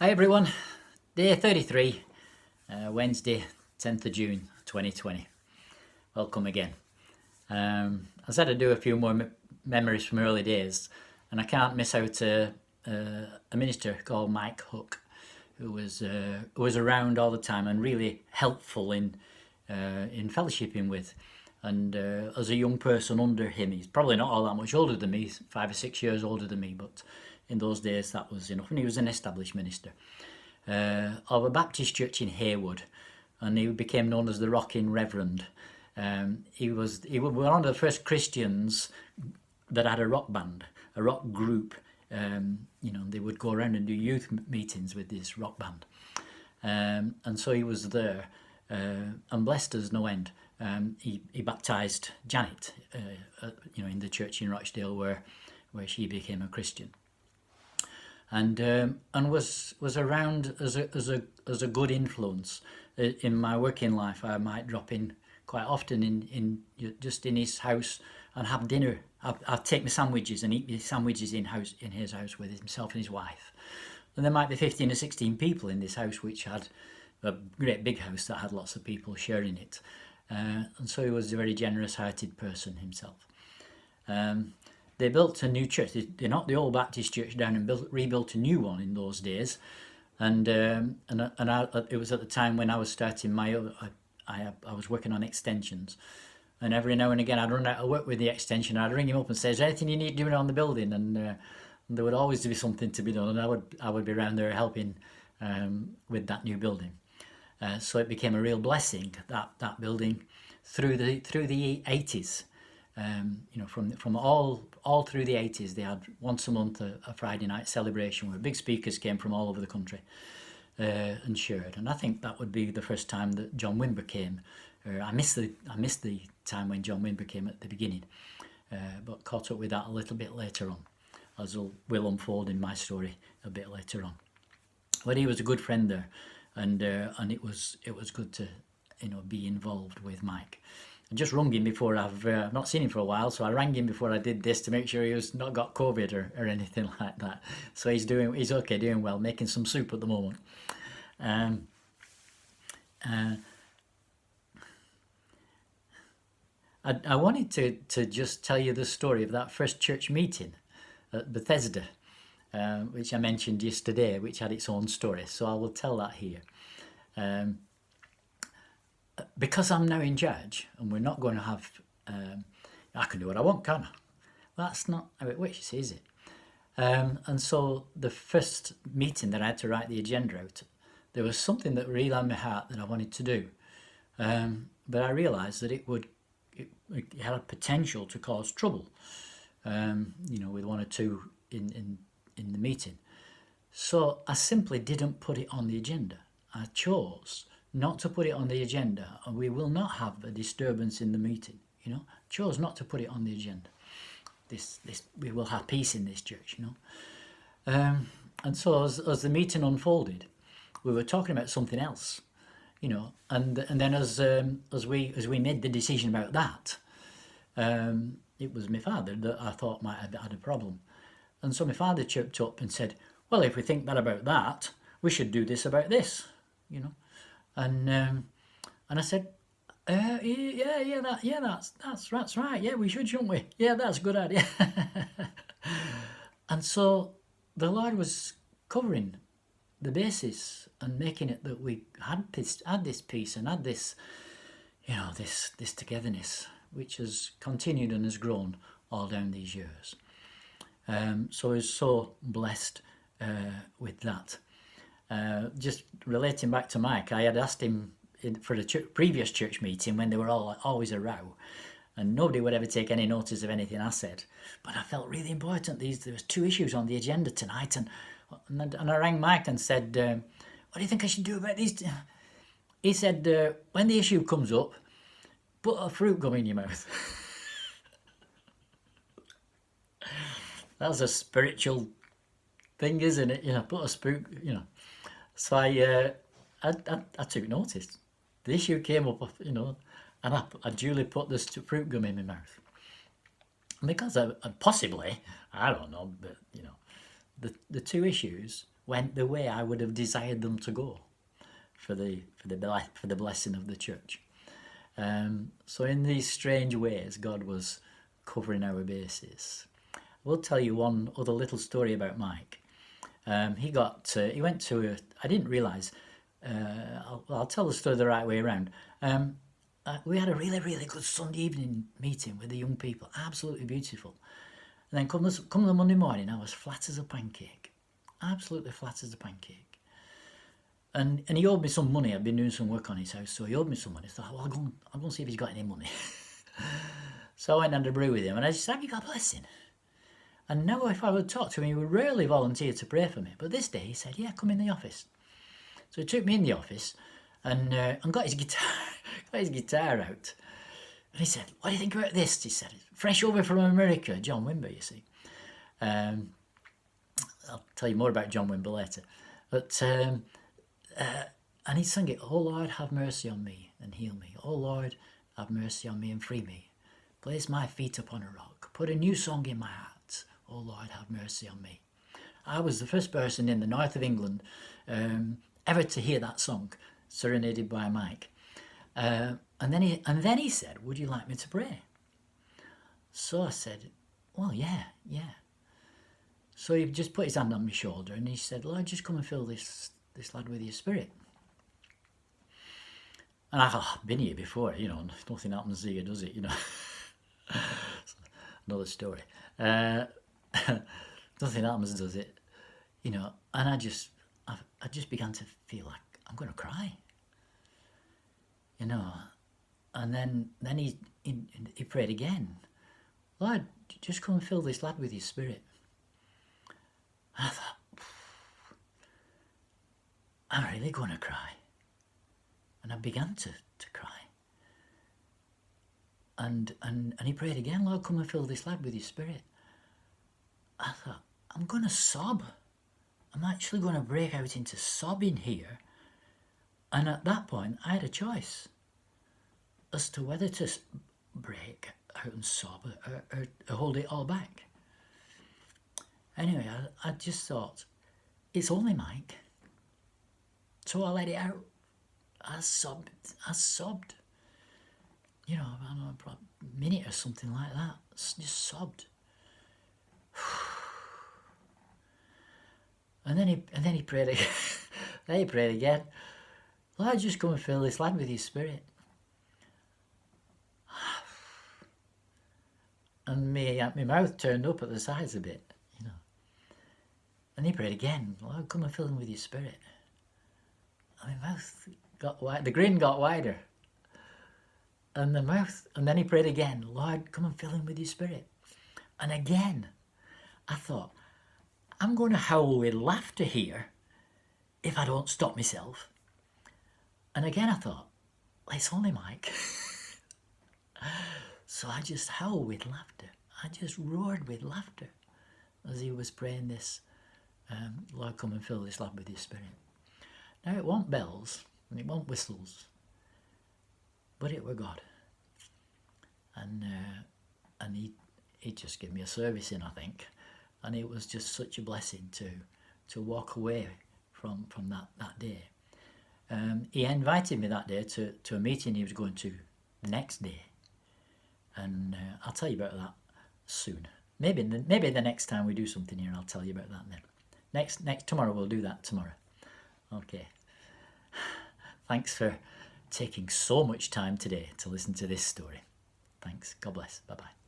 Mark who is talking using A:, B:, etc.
A: Hi everyone, day 33, Wednesday 10th of June 2020. Welcome again. I said I'd do a few more memories from early days, and I can't miss out a minister called Mike Huck, who was around all the time and really helpful in fellowshipping with. And as a young person under him, he's probably not all that much older than me, he's 5 or 6 years older than me, but in those days that was enough. And he was an established minister of a Baptist church in Haywood, and he became known as the Rocking Reverend. He was one of the first Christians that had a rock band, a rock group. They would go around and do youth meetings with this rock band, and so he was there and blessed us no end. He baptised Janet, in the church in Rochdale where she became a Christian, and was around as a good influence in my working life. I might drop in quite often in just in his house and have dinner. I'd take my sandwiches and eat my sandwiches in his house with himself and his wife. And there might be 15 or 16 people in this house, which had a great big house that had lots of people sharing it. And so he was a very generous-hearted person himself. They built a new church. They knocked the old Baptist church down and rebuilt a new one in those days. And it was at the time when I was starting I was working on extensions. And every now and again I'd run out of work with the extension. I'd ring him up and say, "Is there anything you need doing on the building?" And there would always be something to be done. And I would be around there helping with that new building. So it became a real blessing, that building through the 80s. From all through the 80s, they had once a month a Friday night celebration where big speakers came from all over the country and shared. And I think that would be the first time that John Wimber came. I missed the time when John Wimber came at the beginning, but caught up with that a little bit later on, as will unfold in my story a bit later on. But he was a good friend there, and it was good to be involved with Mike. I just rung him before. I've not seen him for a while, so I rang him before I did this to make sure he was not got COVID or anything like that. So he's okay, doing well, making some soup at the moment. I wanted to just tell you the story of that first church meeting at Bethesda, which I mentioned yesterday, which had its own story. So I will tell that here. Because I'm now in charge, and we're not going to have, I can do what I want, can't I? That's not how it works, is it? And so the first meeting that I had to write the agenda out, there was something that really on my heart that I wanted to do, but I realised that it had a potential to cause trouble, with one or two in the meeting. So I simply didn't put it on the agenda. I chose not to put it on the agenda, and we will not have a disturbance in the meeting. Chose not to put it on the agenda. We will have peace in this church. And so as the meeting unfolded, we were talking about something else. And then as we made the decision about that, it was my father that I thought might have had a problem. And so my father chirped up and said, "Well, if we think that about that, we should do this about this." And I said, that's right. Yeah, we should, shouldn't we? Yeah, that's a good idea. And so the Lord was covering the basis and making it that we had this peace and had this, this togetherness, which has continued and has grown all down these years. So I was so blessed with that. Just relating back to Mike, I had asked him for the previous church meeting when they were always a row, and nobody would ever take any notice of anything I said. But I felt really important. There was 2 issues on the agenda tonight, and I rang Mike and said, "What do you think I should do about these?" He said, "When the issue comes up, put a fruit gum in your mouth." That's a spiritual thing, isn't it? Put a spook. So I took notice. The issue came up, and I duly put this fruit gum in my mouth. Because I possibly, I don't know, but the 2 issues went the way I would have desired them to go for the blessing of the church. So in these strange ways, God was covering our bases. I will tell you one other little story about Mike. He went to I didn't realise, I'll tell the story the right way around. We had a really, really good Sunday evening meeting with the young people, absolutely beautiful. And then come the Monday morning, I was flat as a pancake, absolutely flat as a pancake. And he owed me some money. I'd been doing some work on his house, so he owed me some money. So I thought, well, I'll go and see if he's got any money. So I went and had a brew with him, and I just said, have you got a blessing? And now if I would talk to him, he would rarely volunteer to pray for me. But this day he said, yeah, come in the office. So he took me in the office and got his guitar out. And he said, what do you think about this? He said, fresh over from America, John Wimber, you see. I'll tell you more about John Wimber later. But and he sang it, oh Lord, have mercy on me and heal me. Oh Lord, have mercy on me and free me. Place my feet upon a rock. Put a new song in my heart. Oh Lord, have mercy on me. I was the first person in the north of England ever to hear that song, serenaded by Mike. And then he said, would you like me to pray? So I said, well, yeah. So he just put his hand on my shoulder and he said, Lord, just come and fill this lad with your spirit. And I thought, I've been here before, nothing happens here, does it, Another story. Nothing happens, does it? And I just began to feel like I'm going to cry. And then he prayed again. Lord, just come and fill this lad with your spirit. And I thought, I'm really going to cry. And I began to cry. And he prayed again, Lord, come and fill this lad with your spirit. I thought, I'm going to sob. I'm actually going to break out into sobbing here. And at that point, I had a choice as to whether to break out and sob or hold it all back. Anyway, I just thought, it's only Mike. So I let it out. I sobbed. I don't know, a minute or something like that. Just sobbed. And then he prayed again. Then he prayed again. Lord, just come and fill this lad with your spirit. And my mouth turned up at the sides a bit, And he prayed again. Lord, come and fill him with your spirit. And my mouth got wide. The grin got wider. And then he prayed again. Lord, come and fill him with your spirit. And again, I thought, I'm going to howl with laughter here if I don't stop myself. And again I thought, well, it's only Mike. So I just howled with laughter. I just roared with laughter as he was praying this, Lord, come and fill this lad with your spirit. Now it wasn't bells and it wasn't whistles, but it were God. And he just gave me a service in, I think. And it was just such a blessing to walk away from that day. He invited me that day to a meeting he was going to the next day. And I'll tell you about that soon. Maybe the next time we do something here, I'll tell you about that then. Tomorrow, we'll do that tomorrow. Okay. Thanks for taking so much time today to listen to this story. Thanks. God bless. Bye-bye.